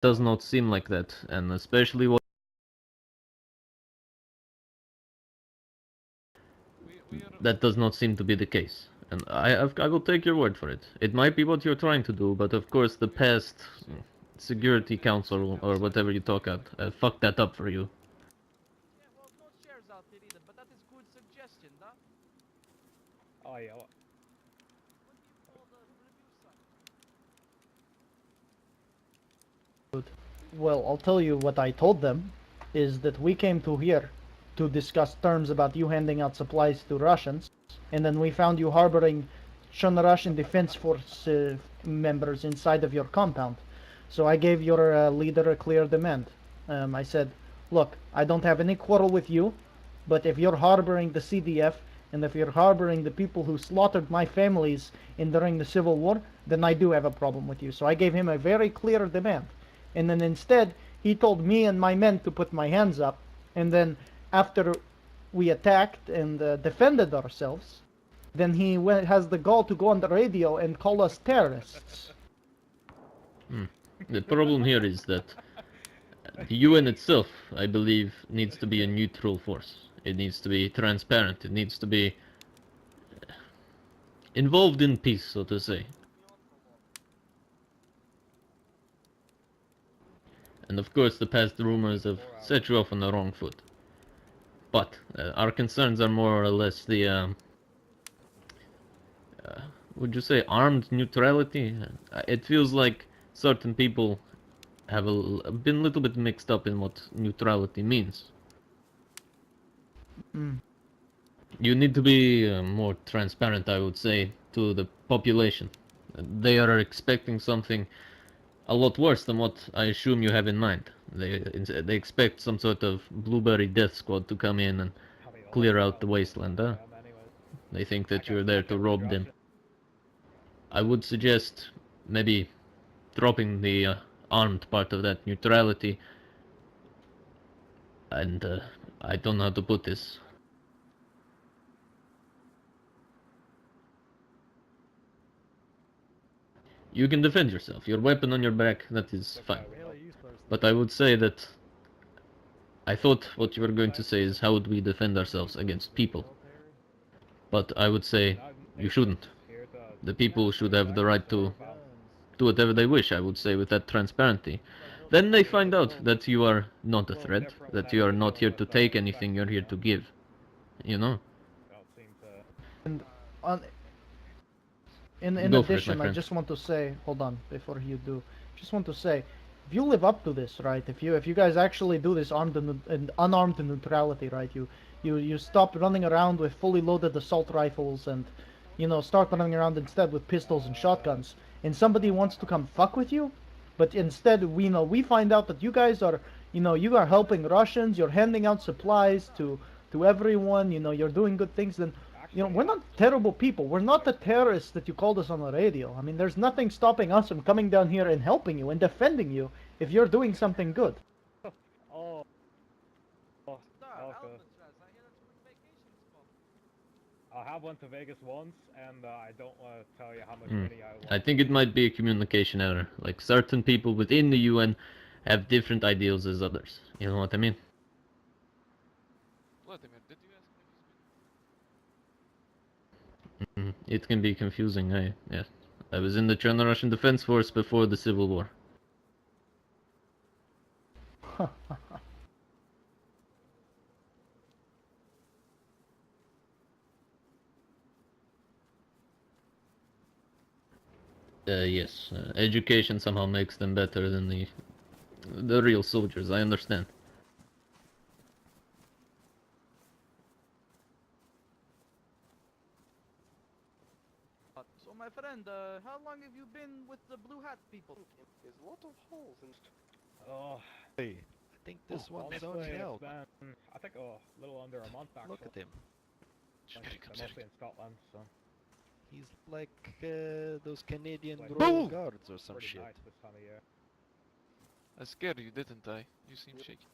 does not seem like that, and especially what that does not seem to be the case. And I will take your word for it. It might be what you're trying to do, but of course the past Security Council or whatever you talk about fucked that up for you. Yeah, well, no shares out there either, but that is good suggestion, huh? Oh yeah. What do you call the review site? Well, I'll tell you what I told them is that we came to here to discuss terms about you handing out supplies to Russians, and then we found you harboring Russian Defense Force members inside of your compound. So I gave your leader a clear demand. I said, look, I don't have any quarrel with you, but if you're harboring the CDF and if you're harboring the people who slaughtered my families during the Civil War, then I do have a problem with you. So I gave him a very clear demand. And then instead, he told me and my men to put my hands up. And then after we attacked and defended ourselves, then he has the gall to go on the radio and call us terrorists. The problem here is that the UN itself, I believe, needs to be a neutral force. It needs to be transparent. It needs to be involved in peace, so to say. And of course, the past rumors have set you off on the wrong foot. But our concerns are more or less the, would you say, armed neutrality? It feels like certain people have been a little bit mixed up in what neutrality means. You need to be more transparent, I would say, to the population. They are expecting something a lot worse than what I assume you have in mind. They expect some sort of blueberry death squad to come in and clear out the wasteland, huh? They think that you're there to rob them. I would suggest maybe dropping the armed part of that neutrality. And I don't know how to put this. You can defend yourself. Your weapon on your back, that is fine. But I would say that I thought what you were going to say is how would we defend ourselves against people. But I would say you shouldn't. The people should have the right to do whatever they wish, I would say, with that transparency. Then they find out that you are not a threat, that you are not here to take anything, you're here to give. You know? And on, in Go for it, my addition, I friend. just want to say, hold on, before you do, just want to say, if you live up to this, right? If you guys actually do this armed and unarmed neutrality, right? You stop running around with fully loaded assault rifles and start running around instead with pistols and shotguns. And somebody wants to come fuck with you, but instead we find out that you guys are you are helping Russians, you're handing out supplies to everyone, you're doing good things. Then we're not terrible people. We're not the terrorists that you called us on the radio. I mean, there's nothing stopping us from coming down here and helping you and defending you if you're doing something good. Oh. Oh. Star, Okay. Alcatraz, I hear that's a good vacation spot. I have went to Vegas once, and I don't want to tell you how much money I I lost. think it might be a communication error. Like certain people within the UN have different ideals as others. You know what I mean? Vladimir, did you ask him if he's been? It can be confusing. Yeah. I was in the China Russian Defense Force before the Civil War. Yes. Education somehow makes them better than the real soldiers. I understand. So, my friend, how long have you been with the Blue Hat people? There's a lot of holes in. Oh. Hey, I think this one's only out. I think a little under a month actually. Look at him. I'm mostly in Scotland, so He's like those Canadian Like- Royal Boom! Guards or some pretty shit. nice this time of year. I scared you, didn't I? You seem shaky.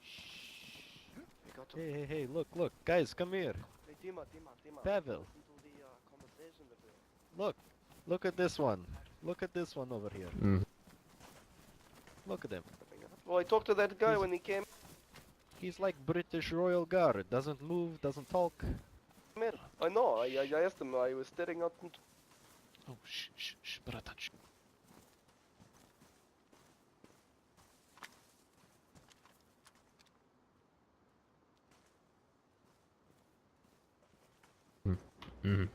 We got to. Hey, look, guys, come here. Hey, Dima. Pavel. Listen to the conversation with the. Look at this one. Look at this one over here. Look at him. Well, I talked to that guy when he came He's like British Royal Guard. Doesn't move, doesn't talk. in. I know. I asked him. I was staring out. Oh, bratan. Mhm.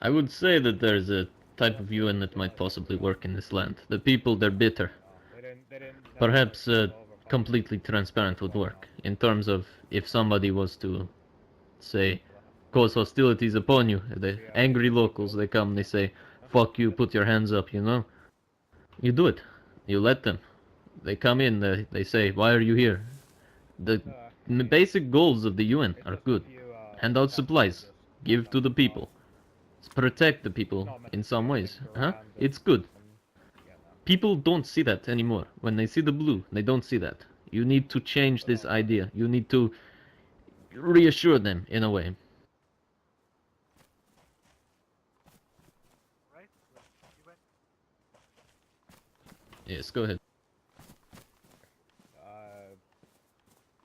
I would say that there's a type of UN that might possibly work in this land. The people, they're bitter. They didn't Perhaps never go over completely transparent would work. In terms of if somebody was to, say, cause hostilities upon you, the angry locals, they come, they say, fuck you, put your hands up, you know? You do it. You let them. They come in, they say, why are you here? The basic goals of the UN It's are just if good. you, Hand out test supplies. just Give to the dump people. Protect the people not meant in to some be ways. anything Huh? grand It's good. yeah, man. People don't see that anymore. When they see the blue, they don't see that. You need to change this idea. You need to reassure them in a way. Yes, go ahead.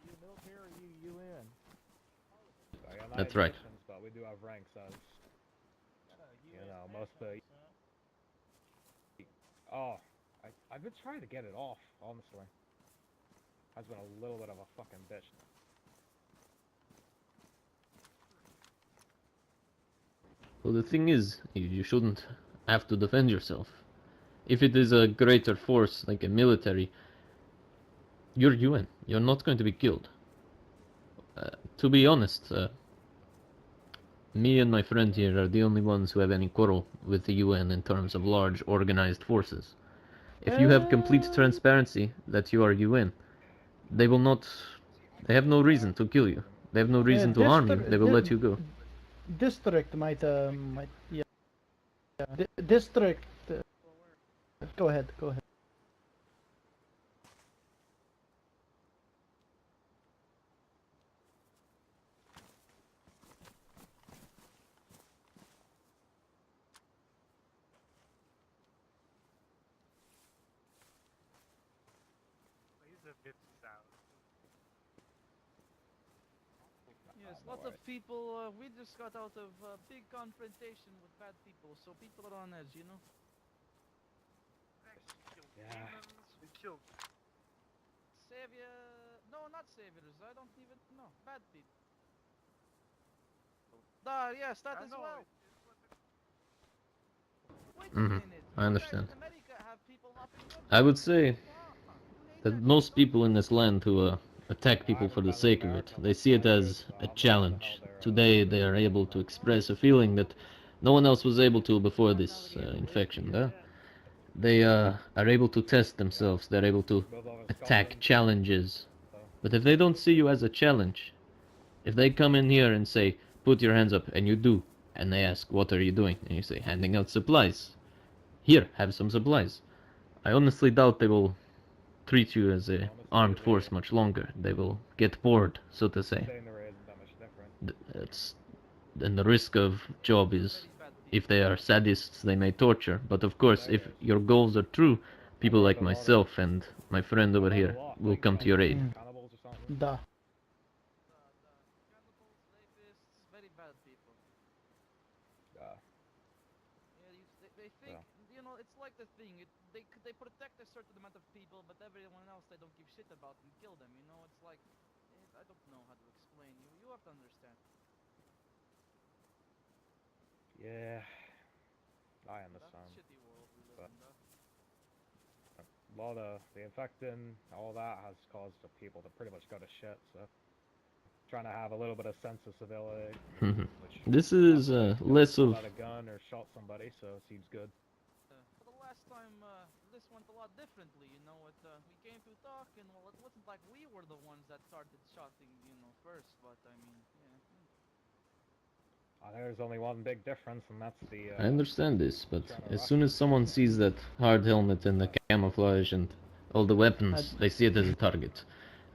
You military, you UN. Yeah, not That's right. nations, but we do have ranks as, you know, most of the... Oh, I've been trying to get it off, honestly. Has been a little bit of a fucking bitch. Well, the thing is, you shouldn't have to defend yourself. If it is a greater force, like a military, you're UN. You're not going to be killed. To be honest, me and my friend here are the only ones who have any quarrel with the UN in terms of large organized forces. If you have complete transparency that you are UN, they will not... They have no reason to kill you. They have no reason to harm you. They will let you go. District might yeah. District. Go ahead. Go ahead. Yes, lots of people. We just got out of a big confrontation with bad people, so people are on edge, you know. Yeah. Savior? No, not saviors. I don't even know. Bad people. Yes, that as well. Wait a minute. I You understand. guys in America have people hopping up. I would say Wow, you name that that most shit, people in this land who attack people I've for the met sake of it, American they see it as a challenge. Today they are able to express a feeling that no one else was able to before this infection. They are able to test themselves, they're able to attack challenges. But if they don't see you as a challenge, if they come in here and say, put your hands up, and you do, and they ask, what are you doing? And you say, handing out supplies. Here, have some supplies. I honestly doubt they will treat you as a armed force much longer. They will get bored, so to say. Staying there isn't that much different. It's, and the risk of job is, if they are sadists, they may torture. But of course, if your goals are true, people like myself and my friend over here will come to your aid. Cannibals or something. Da. Cannibals, rapists, very bad people. Yeah. Yeah, they think, you know, it's like the thing. They protect a certain amount of people, but everyone else they don't give shit about and kill them. You know, it's like, I don't know how to explain. You have to understand. Yeah. I That's understand. a shitty world we live But in, though. a lot of the infecting, all that has caused the people to pretty much go to shit, so trying to have a little bit of sense of civility. Which This is less pulled of... out a gun or shot somebody, so it seems good. For the last time, this went a lot differently, you know. We came to talk, and well, it wasn't like we were the ones that started shooting, you know, first. But I mean, yeah. There's only one big difference, and that's the. I understand this, but as soon as someone sees that hard helmet and the camouflage and all the weapons, they see it as a target.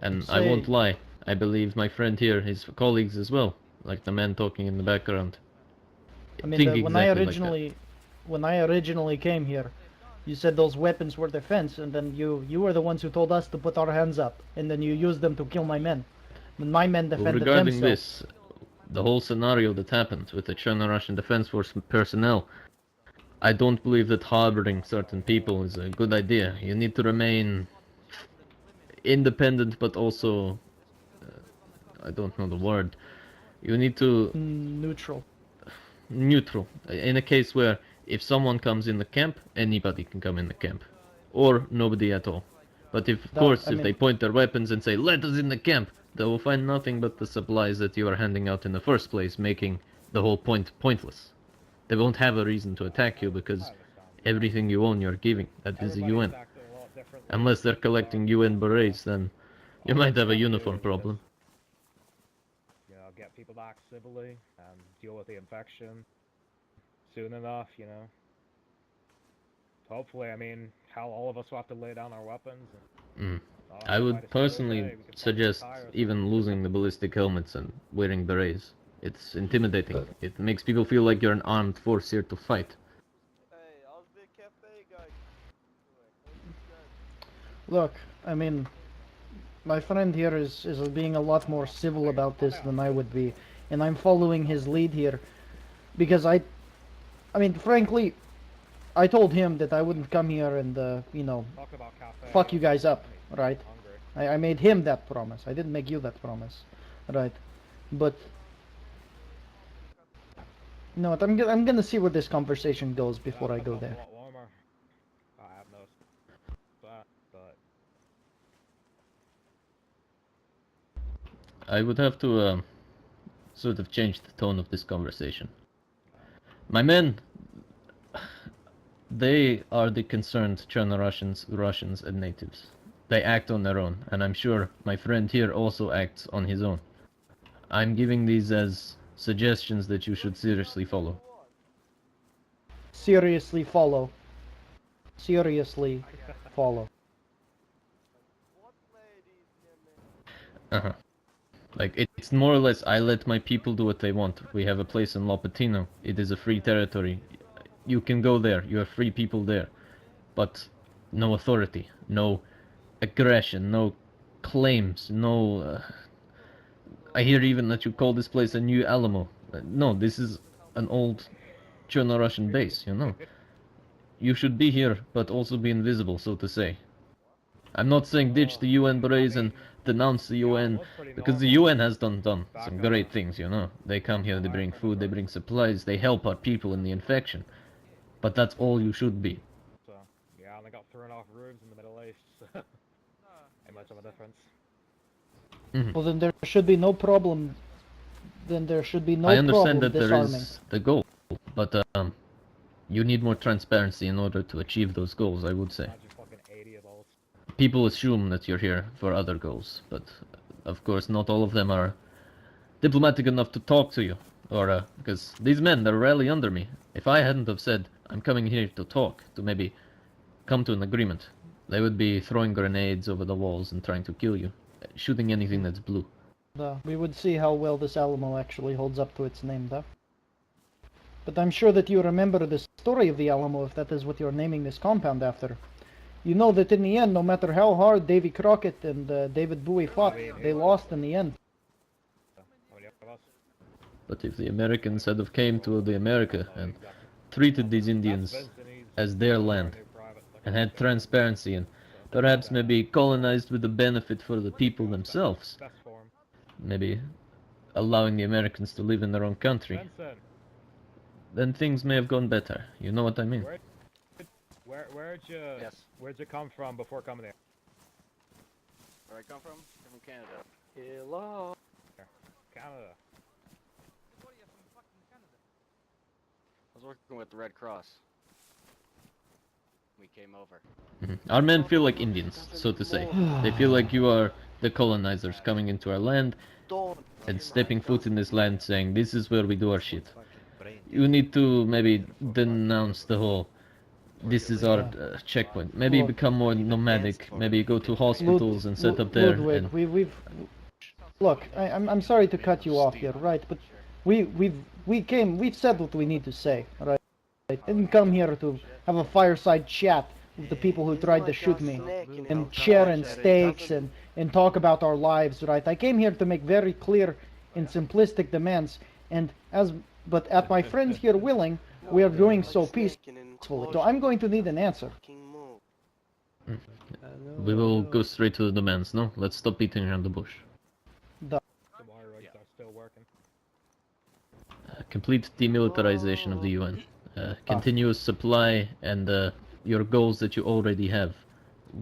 And I won't lie, I believe my friend here, his colleagues as well, like the man talking in the background, I mean, think when exactly like that. when I originally came here, You said those weapons were defense, and then you were the ones who told us to put our hands up, and then you used them to kill my men. And my men Well, defended regarding themselves. this, the whole scenario that happened with the China Russian Defense Force personnel, I don't believe that harboring certain people is a good idea. You need to remain independent, but also, I don't know the word. You need to Neutral. neutral. In a case where if someone comes in the camp, anybody can come in the camp, or nobody at all. But if, of That- course, I if mean- they point their weapons and say, "Let us in the camp," they will find nothing but the supplies that you are handing out in the first place, making the whole point pointless. They won't have a reason to attack you because I understand. everything you own you're giving. That is the Everybody's UN. acting a lot differently, Unless they're collecting UN berets, then you all might we're have a trying to do uniform is problem. just, you know, get people to act civilly and deal with the infection soon enough, you know. Hopefully, I mean, hell, all of us will have to lay down our weapons. And, Mm. I would personally suggest even losing the ballistic helmets and wearing berets. It's intimidating. It makes people feel like you're an armed force here to fight. Hey, how's the cafe guy doing? Look, I mean, my friend here is being a lot more civil about this than I would be, and I'm following his lead here, because I mean, frankly, I told him that I wouldn't come here and, you know, Talk about cafe. fuck you guys up, right? Hungry. I made him that promise. I didn't make you that promise, right? But you know what? I'm gonna see where this conversation goes before I go there. A lot warmer. I have noticed that, but I would have to sort of change the tone of this conversation. My men, they are the concerned China Russians and natives. They act on their own, and I'm sure my friend here also acts on his own. I'm giving these as suggestions that you should seriously follow. Seriously follow. Seriously follow. What ladies, yeah, man? Uh-huh. Like, it's more or less, I let my people do what they want. We have a place in Lopatino. It is a free territory. You can go there. You are free people there. But no authority, no aggression, no claims, no... I hear even that you call this place a new Alamo. No, this is an old Cherno-Russian base, you know. You should be here, but also be invisible, so to say. I'm not saying ditch the UN berets and denounce the UN, because the UN has done some great things, you know. They come here, they bring food, they bring supplies, they help our people in the infection. But that's all you should be. so yeah, and they got thrown off roofs in the Middle East. So ain't much of a difference. Well, then there should be no problem. Then there should be no I understand problem that there disarming. is the goal, but you need more transparency in order to achieve those goals, I would say. Imagine fucking 80 of those. People assume that you're here for other goals, but of course not all of them are diplomatic enough to talk to you, or because these men, they're rarely under me. If I hadn't have said, I'm coming here to talk, to maybe come to an agreement, they would be throwing grenades over the walls and trying to kill you, shooting anything that's blue. We would see how well this Alamo actually holds up to its name, though. But I'm sure that you remember the story of the Alamo, if that is what you're naming this compound after. You know that in the end, no matter how hard Davy Crockett and David Bowie fought, they lost in the end. How many of us? But if the Americans had have came to the America and treated these Indians as their land, and had transparency and perhaps maybe colonized with the benefit for the people themselves, Best form. maybe allowing the Americans to live in their own country, Benson, then things may have gone better. You know what I mean? where'd you come from before coming here? Where I come from? I'm from Canada. Hello. Canada. What are you from fucking Canada? I was working with the Red Cross. We came over. Our men feel like Indians, so to say. They feel like you are the colonizers coming into our land and stepping foot in this land saying, this is where we do our shit. You need to maybe denounce the whole, this is our checkpoint. Maybe Look. become more nomadic, maybe go to hospitals and set up there. Ludwig, And look. I'm sorry to cut you off here, right? But we've said what we need to say, right? Didn't come here to have a fireside chat with the people who tried to Like shoot a me, snake in and a share cage. and steaks and talk about our lives, right? I came here to make very clear and simplistic demands, and but at my friends here willing, we are doing Like so snake in peacefully. enclosure. So I'm going to need an answer. Fucking move. We will go straight to the demands, no? Let's stop beating around the bush. The wire rigs are still working. Complete demilitarization of the UN. Continuous supply and your goals that you already have.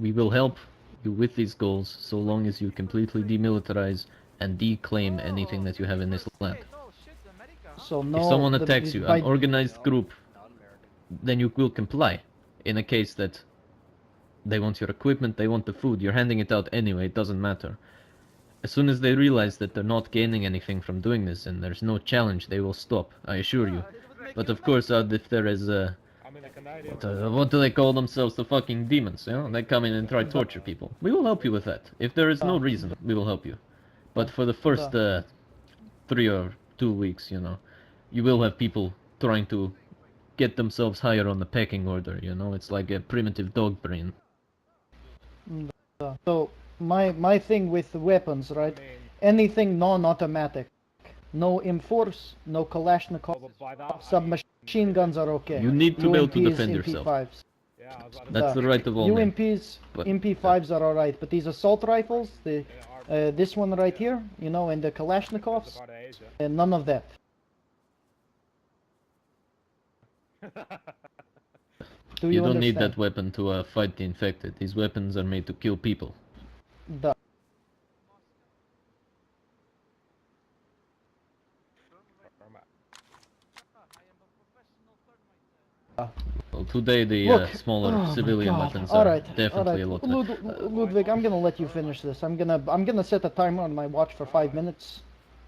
We will help you with these goals so long as you completely demilitarize and declaim anything that you have in this land. Oh shit, America, huh? So no. If someone attacks you, by- an organized group, Not American. then you will comply. In a case that they want your equipment, they want the food, you're handing it out anyway, it doesn't matter. As soon as they realize that they're not gaining anything from doing this and there's no challenge, they will stop, I assure you. But of course, if there is I mean, the Canadians. what do they call themselves? The fucking demons, you know? They come in and try to torture people. We will help you with that. If there is no reason, we will help you. But for the first 3 or 2 weeks, you know, you will have people trying to get themselves higher on the pecking order, you know? It's like a primitive dog brain. So my thing with the weapons, right? I mean, Anything non-automatic, no M4s, no Kalashnikov, but by that, I mean, submachine guns are okay. You need to be able to UMPs, defend yourself. MP5s. yeah, I was about to That's say, the right of all men. UMPs, But- MP5s are alright, but these assault rifles, they are this one right here, you know, and the it's a Kalashnikovs, part of Asia. none of that. Do You you, don't need understand? that weapon to fight the infected. These weapons are made to kill people. Duh. Well, today the Look, smaller oh my civilian God. weapons All are right, definitely a lot better. Ludwig, I'm gonna let you finish this. I'm gonna set a timer on my watch for 5 minutes,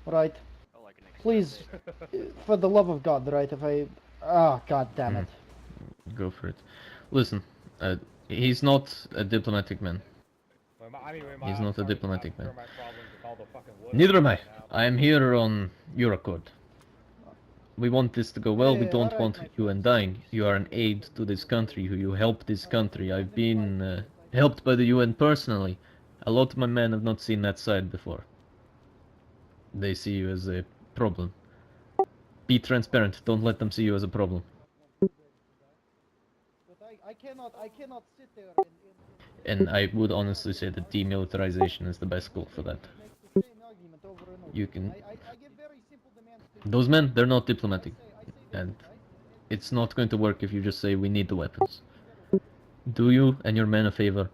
right? Oh, like an Please, exterminator. for the love of God, right? If I, God damn it. Go for it. Listen, he's not a diplomatic man. Well, anyway, He's my not a part, diplomatic I'm man. sure my problems with all the fucking wood Neither am I. right now. I am here on your accord. We want this to go well. We Yeah, don't alright, want my you friend. dying. You are an aid to this country. You help this country. I've been helped by the UN personally. A lot of my men have not seen that side before. They see you as a problem. Be transparent. Don't let them see you as a problem. But I cannot sit there And I would honestly say that demilitarization is the best goal for that. make the same argument over and over. You can. I give very simple demands to you. Those men, they're not diplomatic. I say this, And right? it's not going to work if you just say we need the weapons. Do you and your men a favor.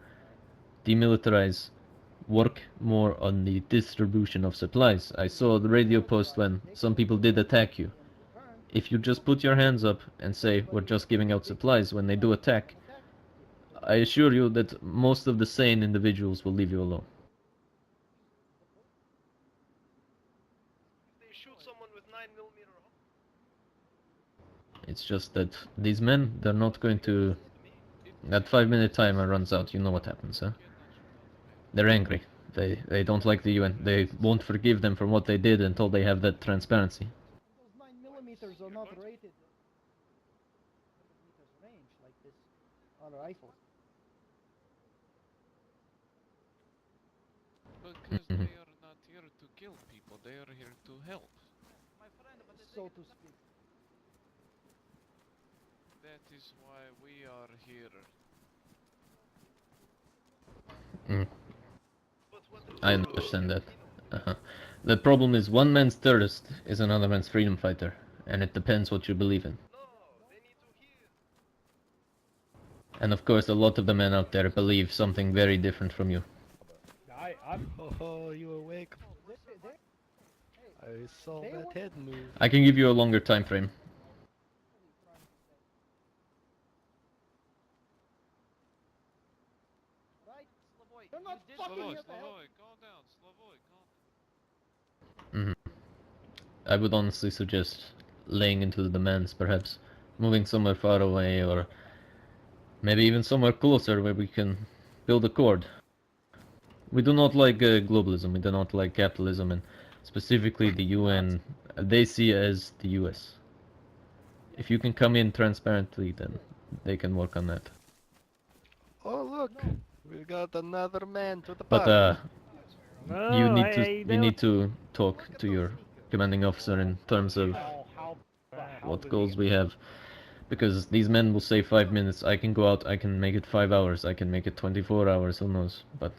Demilitarize. Work more on the distribution of supplies. I saw the radio post when some people did attack you. If you just put your hands up and say we're just giving out supplies when they do attack, I assure you that most of the sane individuals will leave you alone. They shoot someone with 9mm. It's just that these men, they're not going to... That 5-minute timer runs out, you know what happens, huh? They're angry. They don't like the UN. They won't forgive them for what they did until they have that transparency. Those 9mm are not rated 100 meters range like this on rifles. Because they are not here to kill people, they are here to help. My friend, but So to speak. That is why we are here. I understand that. The problem is one man's terrorist is another man's freedom fighter, and it depends what you believe in. No, they need to hear. And of course, a lot of the men out there believe something very different from you. I'm Oh, you awake? I saw They that want- head move. I can give you a longer time frame. Right? Slavoy, They're not you did fucking Slavoy, here to help. Slavoy, calm down, Slavoy, calm down. I would honestly suggest laying into the demands, perhaps moving somewhere far away, or maybe even somewhere closer where we can build a accord. We do not like globalism, we do not like capitalism, and specifically the UN, they see as the US. If you can come in transparently, then they can work on that. Oh look, we got another man to the But party. you need to talk to your commanding officer in terms of How the hell what did goals we have, because these men will say 5 minutes. I can go out, I can make it 5 hours, I can make it 24 hours, who knows. But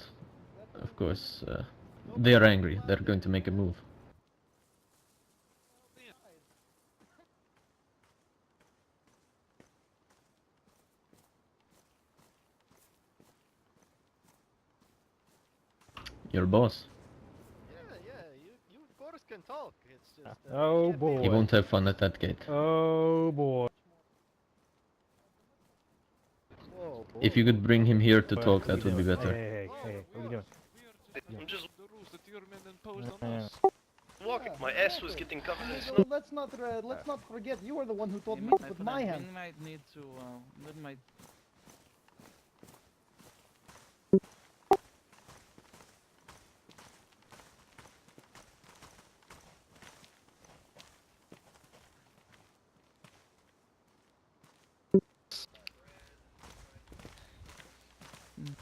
of course they are angry, they're going to make a move. Your boss, Yeah, you of course can talk. It's just. Oh can't be- boy. he won't have fun at that gate. Oh boy. Whoa, If you could bring him here to talk, that would be Hey, better. hey, what are you doing? I'm just The rules that your men imposed on Yeah. us. walking. My ass was getting covered in snow. Well, let's not forget you were the one who told me to put my hand. We might need to, we might...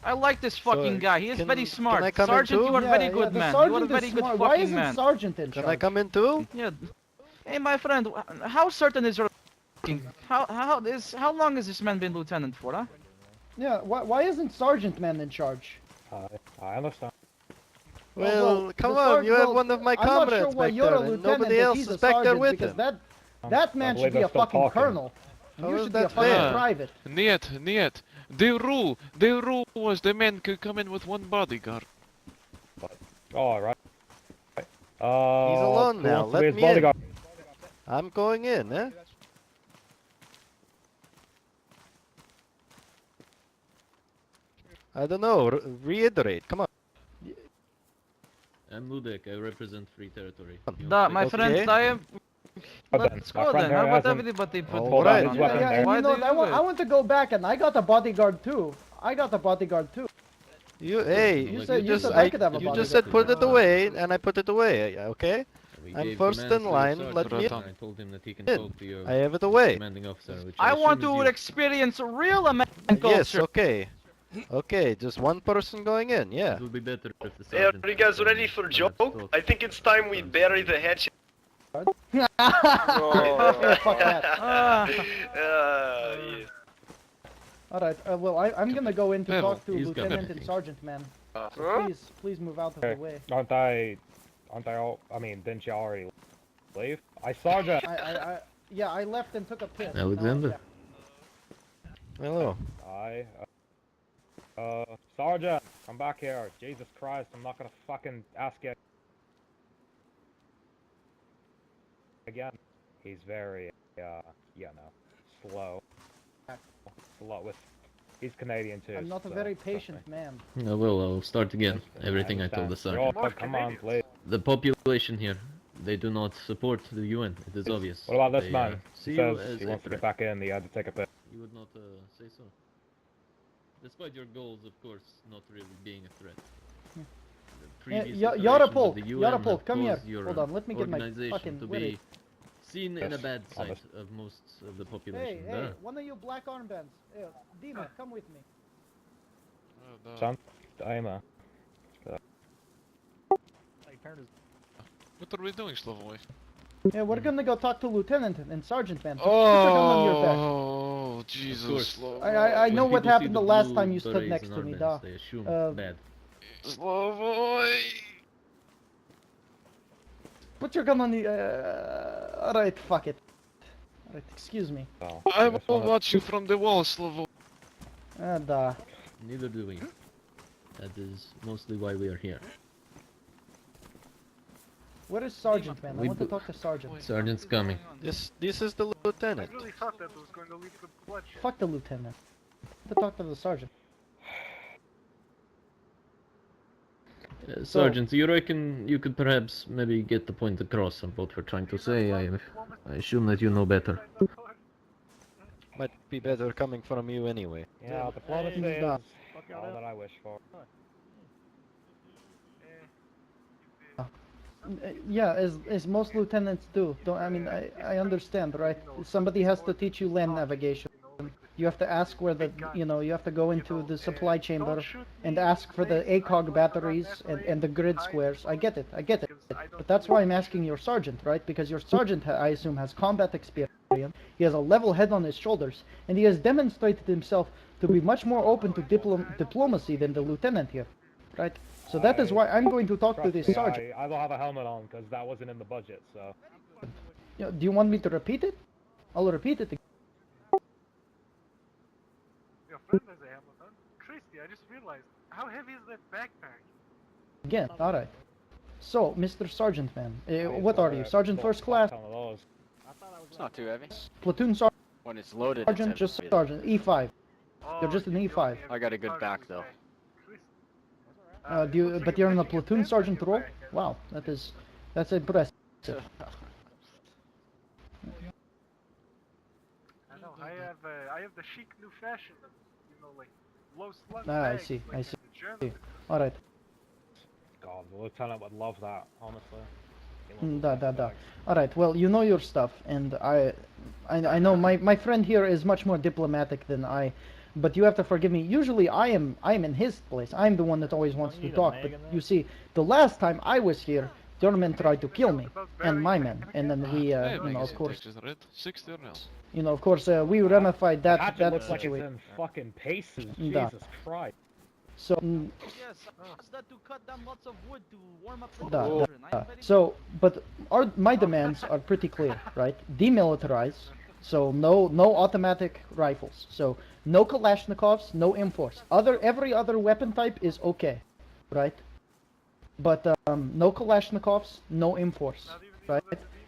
I like this fucking So, guy. He is can- very can smart. I come in Sergeant, too? you are Yeah, very yeah, good the man. You are a sergeant very is good smart. fucking Why isn't man. sergeant in Can charge? I come in too? Yeah. Hey, my friend, how certain is your... How long has this man been lieutenant for, huh? Yeah, why isn't sergeant man in charge? I understand. Well, come the on, you have well, one of my I'm not comrades sure why back you're there, a and lieutenant nobody if else he's a is back there sergeant, with because him. that man I should believe be they're a still fucking talking. colonel. How You is should be a that fucking fair? private. Niet. The rule was the men could come in with one bodyguard. All right. He's alone who now, wants to let be his me in. bodyguard? I'm going in, eh? I don't know, reiterate, come on. I'm Ludek, I represent Free Territory. My Okay. friend, I am... But Let's my go friend then. here How about hasn't everybody put All pulled the out right. his on weapon there? Yeah, and Why you do know, you I do it? want to go back, and I got a bodyguard too. I got a bodyguard too. Hey, You you said- you just, said I could have a you just bodyguard. said put it away, and I put it away, okay? We I'm gave first commands in to your line, sergeant, let me in. and I told him that he can in. talk to your I have it away. commanding officer, which I want assume to is you. experience real American Yes, culture. okay. Okay, just one person going in, yeah. It would be better if the Hey, sergeant are you guys could ready for perhaps joke? talk. I think it's time we bury the hatchet. Yeah, fuck that. Yes. All right. Well, I'm gonna go in to Level. talk to He's got lieutenant and everything. sergeant man. So Huh? please move out of the Okay. way. Aren't I all? I mean, didn't you already leave? I sergeant. Yeah, I left and took a piss. Alexander. Hello. Sergeant, come back here. Jesus Christ, I'm not gonna fucking ask you again. He's very, slow. Slow with. He's Canadian too. I'm not a so very trust me. patient man. No, well, I'll start again. Everything I told the understand. sergeant. Oh, come on, please. The population here, they do not support the UN. It is obvious. What about this They, man? See He you says as he a wants to threat. get back in. He had to take a piss. You would not say so. Despite your goals, of course, not really being a threat. The previous iterations of Yarapol, the UN have Yarapol, come here. caused your Hold on, let me get my organization fucking... to wait, be seen in a Yes, bad sight honest. of most of the Hey, population. hey, There. one of you black armbands. Hey, Dima, come with me. Son, I'm What are we doing, Slovoy? Yeah, we're gonna go talk to lieutenant and sergeant man. Put your gun on your back. Oh, course. Jesus, Slovoy. I know When what people see happened the last blue time you stood berets next and to me, armbands, da. They assume bad. Slovoy! Put your gun on the... Alright, fuck it. Alright, excuse me. Oh, I just will wanna- watch you from the wall, Slovoy. Da. Neither do we. That is mostly why we are here. Where is sergeant man? I We want to bu- talk to sergeant. Sergeant's coming. This is the lieutenant. Fuck the lieutenant. To talk to the sergeant. Sergeant, you reckon you could perhaps maybe get the point across of what we're trying to say? I assume that you know better. Might be better coming from you anyway. Yeah, diplomacy is Nah. all that I wish for. Yeah, as most lieutenants do. Don't I mean I understand, right? Somebody has to teach you land navigation. You have to ask where the, Big guns, you know, you have to go you into know, the supply don't chamber shoot and me, ask for the please. ACOG I'm batteries going and the grid hide squares. I get it, I get it. because I don't But that's why I'm shoot. asking your sergeant, right? Because your sergeant, I assume, has combat experience. He has a level head on his shoulders, and he has demonstrated himself to be much more open to diplomacy than the lieutenant here, right? So that is why I'm going to talk to Trust this me, sergeant. I will have a helmet on because that wasn't in the budget. So You know, do you want me to repeat it? I'll repeat it Your friend has a helmet on. Christy, I just realized, how heavy is that backpack? again. All right. So, Mr. Sergeant, man, These what are you? Sergeant little first class, fuck ton of those. It's not too heavy. platoon When it's loaded, it's sergeant, heavy. just sergeant, E5. Oh, You're just an you E5. only have I got a good sergeant back, with though. back. Christy. Do you, Looks like but you're in a matching platoon tent on sergeant your role? back, Wow, that's impressive. I know. I have the chic new fashion, you know, like low slung Ah, I bags, see, like I see. the Germans. All right. God, the lieutenant would love that, honestly. He loves Mm, those Da, da, da. bags. All right. Well, you know your stuff, and I know my friend here is much more diplomatic than I, but you have to forgive me. Usually, I am in his place. I'm the one that always wants to talk. But you see, the last time I was here, German tried to kill me and my men, and then we, Hey, you know, of course, red. 60 now. you know, of course, we ramified The that hatchet looks like it's situation. in fucking paces. Da. Jesus Christ. So, Yes, I used that to cut down lots of wood to warm up the Da, da, children. da. I'm very So, but my demands are pretty clear, right? Demilitarize, so no automatic rifles, so no Kalashnikovs, no M4s. Every other weapon type is okay, right? But no Kalashnikovs, no M4s, right?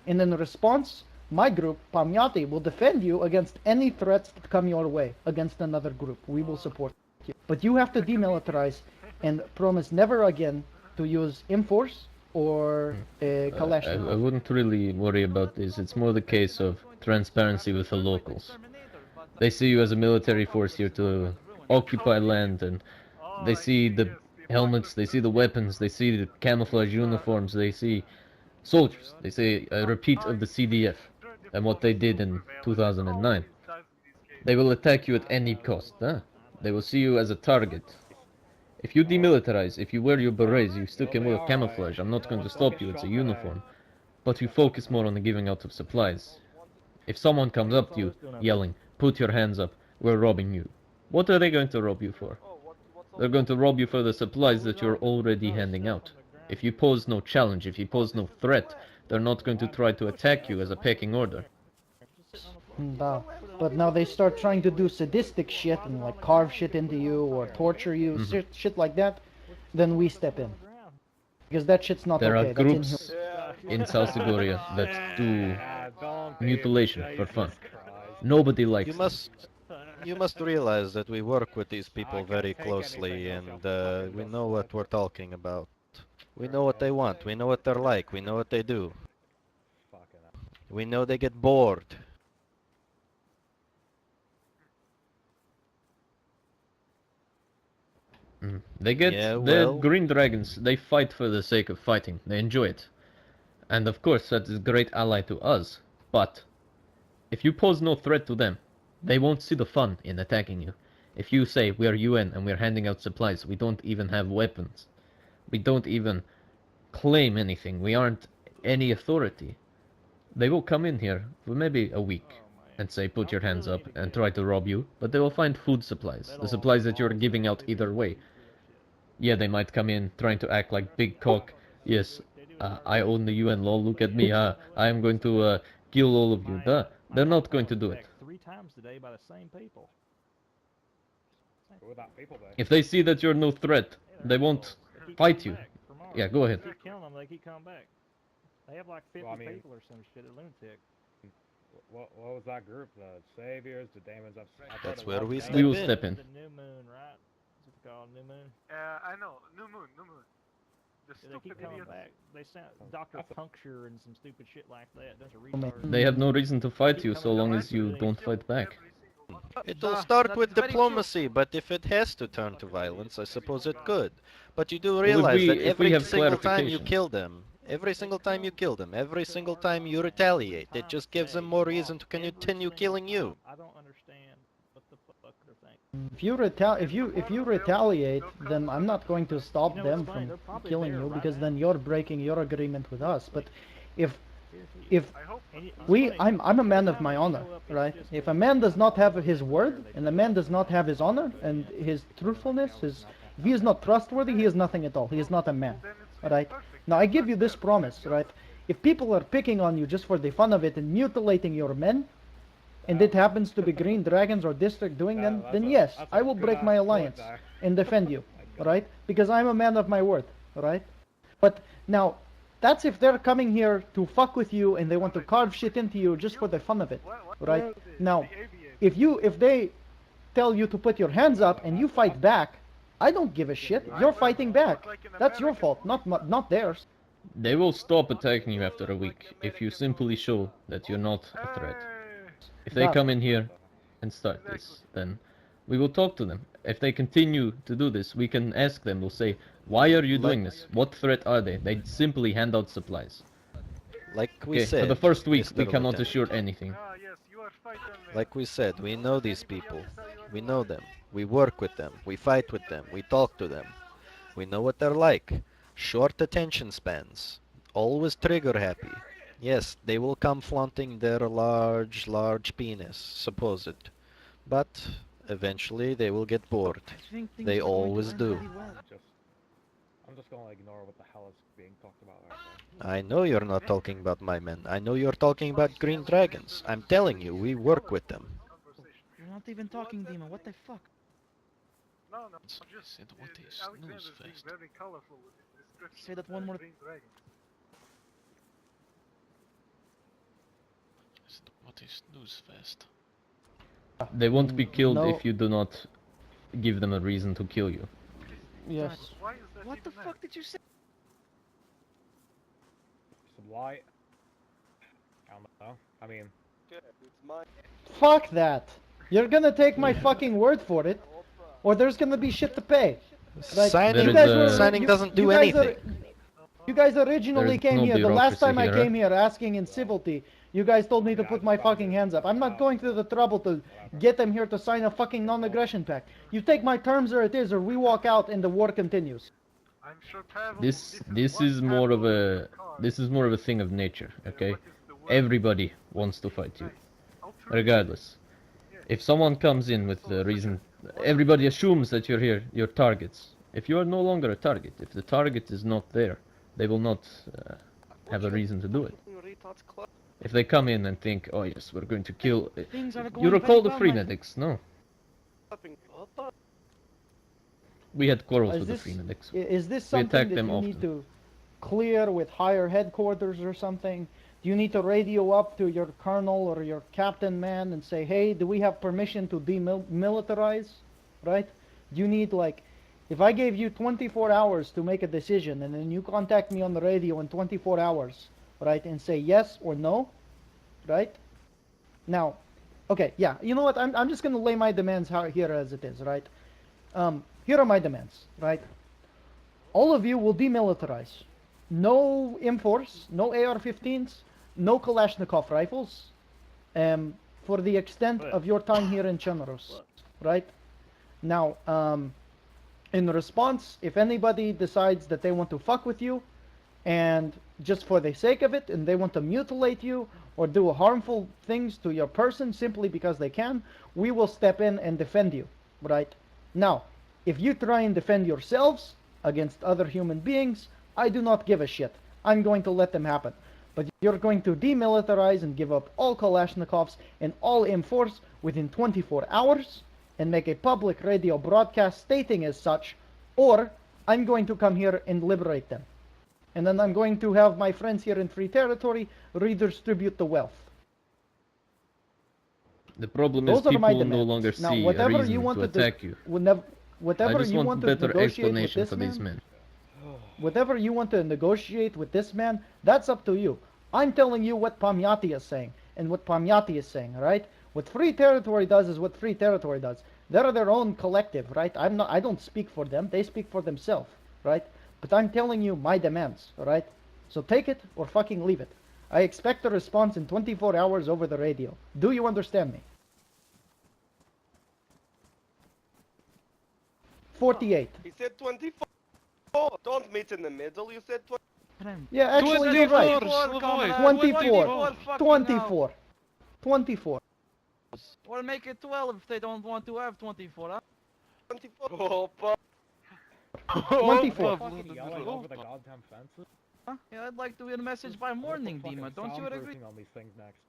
And in response, my group, Pamyati, will defend you against any threats that come your way against another group. We will support you. But you have to demilitarize and promise never again to use M4s or I Kalashnikov. wouldn't really worry about this. It's more the case of transparency with the locals. They see you as a military force here to occupy land, and they see the helmets, they see the weapons, they see the camouflage uniforms, they see soldiers. They see a repeat of the CDF and what they did in 2009. They will attack you at any cost, huh? They will see you as a target. If you demilitarize, if you wear your berets, you still can wear camouflage. I'm not going to stop you, it's a uniform. But you focus more on the giving out of supplies. If someone comes up to you, yelling, "Put your hands up, we're robbing you," what are they going to rob you for? They're going to rob you for the supplies that you're already handing out. If you pose no challenge, if you pose no threat, they're not going to try to attack you as a pecking order. Da. But now they start trying to do sadistic shit and like carve shit into you or torture you, shit like that, then we step in. Because that shit's not There okay. are That's groups inhuman. in South Siberia that do Don't be- mutilation for fun. Jesus Christ. Nobody likes You them. you must realize that we work with these people I can't very take closely, anything and else, I'm fucking we just know what like we're this. talking about. We know what they want. We know what they're like. We know what they do. Fucking hell. We know they get bored. They get Yeah, the well- green dragons, they fight for the sake of fighting. They enjoy it. And of course that is a great ally to us. But if you pose no threat to them, they won't see the fun in attacking you. If you say we are UN and we are handing out supplies, we don't even have weapons. We don't even claim anything. We aren't any authority. They will come in here for maybe a week and say put your hands up and try to rob you, but they will find food supplies, the supplies that you're giving out either way. Yeah, they might come in trying to act like big cock. Yes, I own the UN, lol, look at me, I am going to kill all of you. Duh, they're not going to do it. 3 times today by the same people. Who are that people there? If they see that you're no threat, they won't Keep fight coming you. back for more. Yeah, go ahead. Keep killing them, they keep coming back. They have like 50 Well, I mean- people or some shit at Lunatic. What was that group? The Saviors, the Demons? That's where we We will in. step in. The New Moon, right? Is it called New Moon? I know. New Moon. The Yeah, they stupid keep coming idiots. back. They sound Dr. That's a- Puncture and some stupid shit like that. That's a Oh, man. retard. They have no reason to fight you so long as you don't fight back. It'll Da, start that's with very true. diplomacy, but if it has to turn to violence, I suppose it could. But you do if realize we- that if we every have single time you clarification. kill them, every single time you kill them, every single time you retaliate, it just gives them more reason to continue killing you. I don't understand what the If you retaliate, then I'm not going to stop You know, them it's funny, from they're probably killing there you, right because now. then you're breaking your agreement with us. But if if I hope And it's we, funny, I'm a every man of time my they honor, show up, it's right? just If a a man does not have his there, word, they and a do man it. does not have his honor and his truthfulness, if he is not trustworthy, he is nothing at all. He is not a man, then right? perfect. Now I give you this That's promise, right? If people are picking on you just for the fun of it and mutilating your men, and it happens to be Green Dragons or District doing them, then yes, I will break my alliance and defend you, right? Because I'm a man of my word, right? But now, that's if they're coming here to fuck with you and they want to carve shit into you just for the fun of it, right? Now, if they tell you to put your hands up and you fight back, I don't give a shit. You're fighting back. That's your fault, not theirs. They will stop attacking you after a week if you simply show that you're not a threat. If they That- come in here and start this, then we will talk to them. If they continue to do this, we can ask them, we'll say, why are you doing this? What threat are they? They simply hand out supplies. Like we Okay, for the said, first week, we Mr. cannot Lieutenant. assure anything. Ah, yes, you are fighting them. Like we said, we know these people. We know them. We work with them. We fight with them. We talk to them. We know what they're like. Short attention spans. Always trigger happy. Yes, they will come flaunting their large penis, supposed. But eventually they will get bored. They always do. I'm just gonna ignore what the hell is being talked about right now. I know you're not talking about my men. I know you're talking about green dragons. I'm telling you, we work with them. You're not even talking, Demon. What the fuck? No, Said what is Alexander's news being fest? very colorful with his description. Say that of, one more- Green Dragons. Said what is news fest? They won't be killed No. if you do not give them a reason to kill you. Yes. Why is that What the even fuck did you say? So why? I don't know. I mean, Yeah, it's mine. Fuck that. You're gonna take my fucking word for it, or there's gonna be shit to pay. Like, Signing, you guys were- signing doesn't do you guys anything. You guys originally There's came no here. The last bureaucracy time I here, came huh? here asking in civility, you guys told me to put my fucking hands up. I'm not going through the trouble to get them here to sign a fucking non-aggression pact. You take my terms or it is, or we walk out and the war continues. I'm sure Pavel, This one is more of Pavel a in the car. this is more of a thing of nature, okay? What is the word? Everybody wants to fight you, Nice. Altruistic. regardless. If someone comes in with the reason, everybody assumes that you're here, you're targets. If you are no longer a target, if the target is not there, they will not have a reason to do it. Retard's club. If they come in and think, oh yes, we're going to kill... Things are You going recall very the well, free my- medics, no? What the? We had quarrels Is with this, the free medics. is this We something attack that them you often. need to clear with higher headquarters or something? Do you need to radio up to your colonel or your captain man and say, hey, do we have permission to demilitarize? Right? Do you need, like, if I gave you 24 hours to make a decision and then you contact me on the radio in 24 hours, right, and say yes or no, right? Now, okay, yeah, you know what? I'm just going to lay my demands here as it is, right? Here are my demands, right? All of you will demilitarize. No M4s, no AR-15s, no Kalashnikov rifles, for the extent of your time here in Chernarus, right? Now, in response, if anybody decides that they want to fuck with you, and just for the sake of it, and they want to mutilate you, or do harmful things to your person simply because they can, we will step in and defend you, right? Now, if you try and defend yourselves against other human beings, I do not give a shit. I'm going to let them happen. But you're going to demilitarize and give up all Kalashnikovs and all M4s within 24 hours and make a public radio broadcast stating as such, or I'm going to come here and liberate them. And then I'm going to have my friends here in Free Territory redistribute the wealth. The problem Those is are my people no demands. longer Now, see a whatever reason you to wanted attack you. I whatever just you want want to better negotiate with explanation this for these man, men. whatever you want to negotiate with this man, that's up to you. I'm telling you what Pamyati is saying and what Pamyati is saying, right? What Free Territory does is what Free Territory does. They're their own collective, right? I don't speak for them. They speak for themselves, right? But I'm telling you my demands, right? So take it or fucking leave it. I expect a response in 24 hours over the radio. Do you understand me? 48. He said 24. Don't meet in the middle. You said 20. Yeah, actually, you're right. 24. 24. 24. Or make it 12 if they don't want to have 24, huh? 24. Oh, fuck. 24. Fucking yelling over the goddamn fences. Huh? Yeah, I'd like to hear a message by morning, Dima. Don't you agree? On these things next.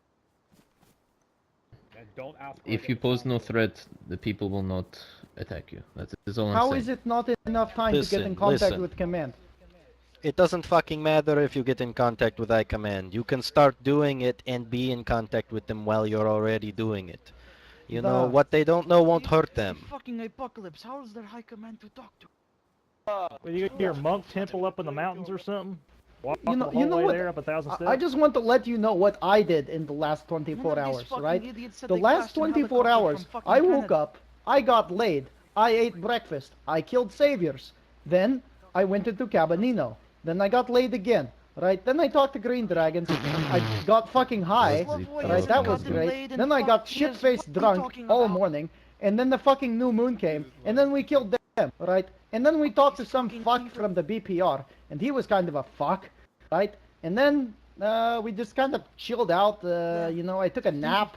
And don't ask. If you pose no threat, the people will not attack you. That's all I'm How saying. is it not enough time to get in Listen, contact listen. with command? It doesn't fucking matter if you get in contact with High Command. You can start doing it and be in contact with them while you're already doing it. You know, what they don't know won't hurt them. Fucking apocalypse. How is their high command to talk to? Well, you got your monk temple up in the mountains or something? Walk You the know whole way what? there up 1,000 steps? I just want to let you know what I did in the last 24 hours, right? The last 24 hours, I woke up, I got laid, I ate breakfast, I killed saviors. Then I went into Cabanino. Then I got laid again, right? Then I talked to Green Dragons. I got fucking high, right? That was great. Then I got shit-faced drunk all morning. And then the fucking new moon came. And then we killed them, right? And then we talked to some fuck from the BPR. And he was kind of a fuck, right? And then we just kind of chilled out. You know, I took a nap.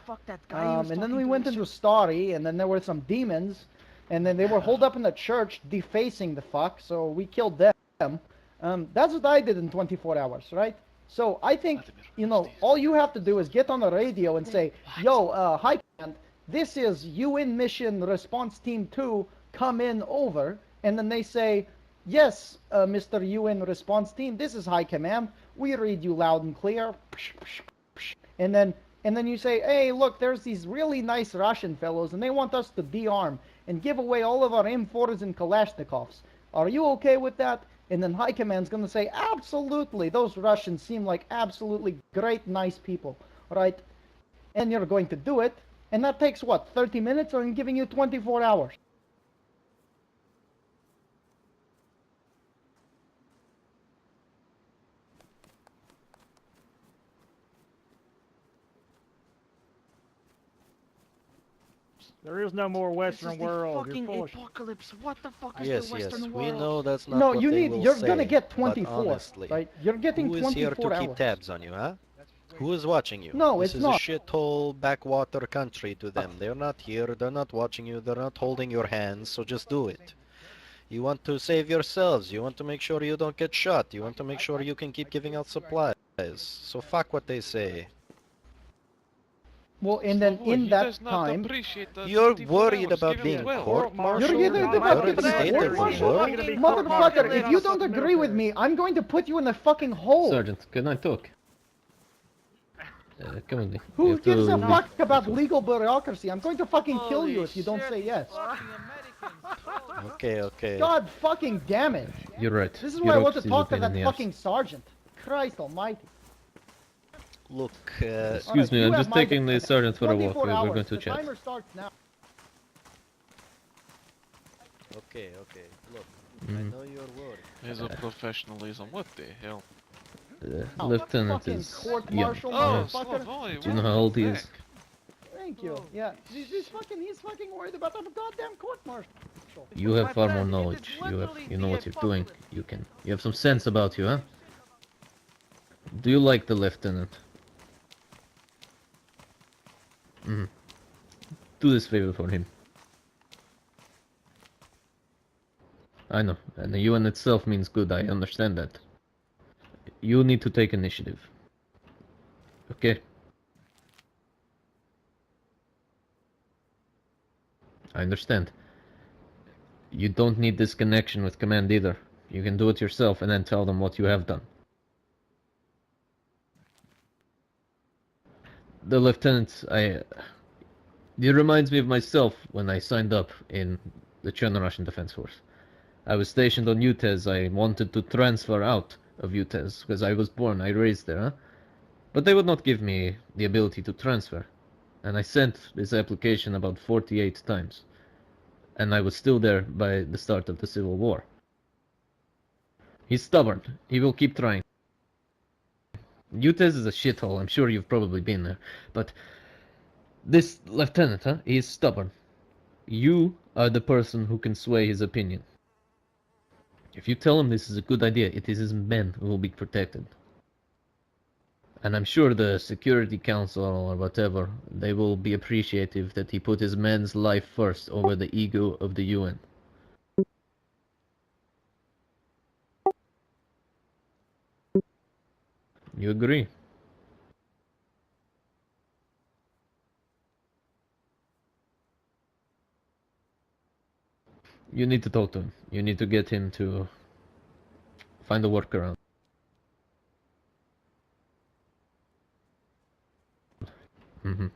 And then we went into Starry. And then there were some demons. And then they were holed up in the church defacing the fuck. So we killed them. That's what I did in 24 hours, right? So I think, you know, all you have to do is get on the radio and say, yo, High Command, this is UN Mission Response Team 2, come in over. And then they say, yes, Mr. UN Response Team, this is High Command. We read you loud and clear. And then you say, hey, look, there's these really nice Russian fellows, and they want us to de-arm and give away all of our M4s and Kalashnikovs. Are you okay with that? And then High Command's going to say, absolutely, those Russians seem like absolutely great, nice people, right? And you're going to do it, and that takes, what, 30 minutes, or I'm giving you 24 hours? There is no more Western world. You're Fucking full of shit. apocalypse. What the fuck is Yes, the yes, Western we world? know that's not No, what you they need, will you're say, going to get but 24, honestly, right? You're getting who is 24 here to hours. keep tabs on you, huh? Who is watching you? No, this it's is not. a shithole backwater country to them. They're not here, they're not watching you, they're not holding your hands, so just do it. You want to save yourselves, you want to make sure you don't get shot, you want to make sure you can keep giving out supplies. So fuck what they say. Well, and then in that time, You're worried about being court-martialed? you're getting You're about in to be state court of martial? world? Motherfucker, if you don't agree with me, I'm going to put you in a fucking hole. Sergeant, can I talk? Come with me. We Who have gives a to- fuck about legal bureaucracy? I'm going to fucking kill you if you don't say yes. Okay, okay. God fucking damn it. You're right. This is why I want to Bureaucracy is a talk to pain in that the ass. fucking sergeant. Christ almighty. Look, Excuse Alright, me, you I'm have just my taking the sergeant for a walk. 24 We're hours. going to The chat. timer starts now. okay, okay, look, I Mhm. know you're worried. Here's a professionalism. What the hell? Oh, Lieutenant fucking is court young. martial, Oh, motherfucker. Slavoj, Do you know how old he is? Thank you. Yeah, he's fucking worried about the goddamn court martial. You have far more knowledge. You know what you're doing. You have some sense about you, huh? Do you like the lieutenant? Do this favor for him. I know, and the UN itself means good, I understand that. You need to take initiative. Okay? I understand. You don't need this connection with command either. You can do it yourself and then tell them what you have done. The lieutenant, it reminds me of myself when I signed up in the Cherno Russian Defense Force. I was stationed on UTES. I wanted to transfer out of UTES because I was born, I raised there, huh? But they would not give me the ability to transfer. And I sent this application about 48 times. And I was still there by the start of the Civil War. He's stubborn. He will keep trying. UTES is a shithole. I'm sure you've probably been there. But this lieutenant, huh? He's stubborn. You are the person who can sway his opinion. If you tell him this is a good idea, it is his men who will be protected. And I'm sure the Security Council or whatever, they will be appreciative that he put his men's life first over the ego of the UN. You agree? You need to talk to him. You need to get him to find a workaround. Mm-hmm.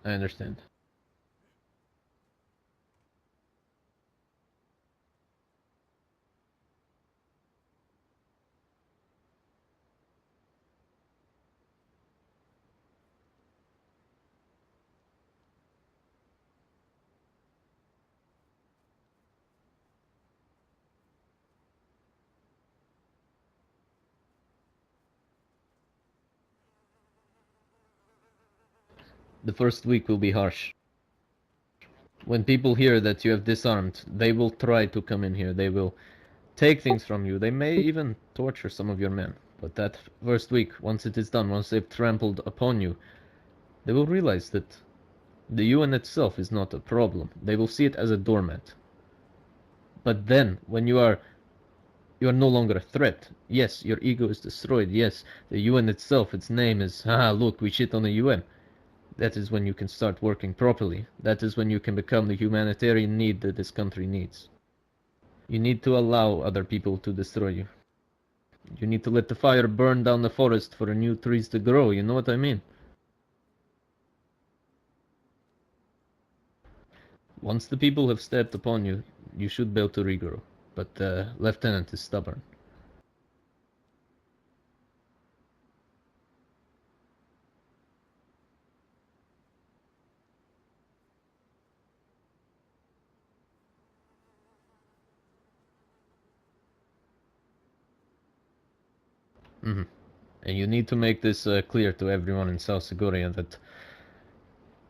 I understand. The first week will be harsh. When people hear that you have disarmed, they will try to come in here. They will take things from you. They may even torture some of your men. But that first week, once it is done, once they've trampled upon you, they will realize that the UN itself is not a problem. They will see it as a doormat. But then, when you are no longer a threat. Yes, your ego is destroyed. Yes, the UN itself, its name is, look, we shit on the UN. That is when you can start working properly. That is when you can become the humanitarian need that this country needs. You need to allow other people to destroy you. You need to let the fire burn down the forest for new trees to grow, you know what I mean? Once the people have stepped upon you, you should be able to regrow. But the lieutenant is stubborn. Mm-hmm. And you need to make this clear to everyone in South Seguria that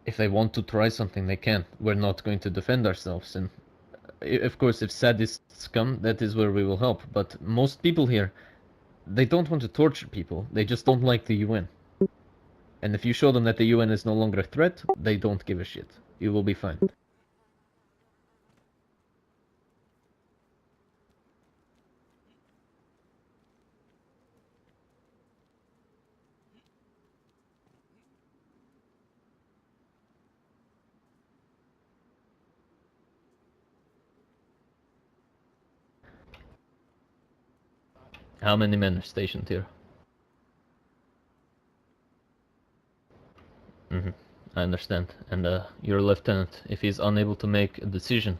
if they want to try something, they can. We're not going to defend ourselves. And of course, if sadists come, that is where we will help. But most people here, they don't want to torture people. They just don't like the UN. And if you show them that the UN is no longer a threat, they don't give a shit. You will be fine. How many men are stationed here? Mm-hmm. I understand. And your lieutenant, if he's unable to make a decision,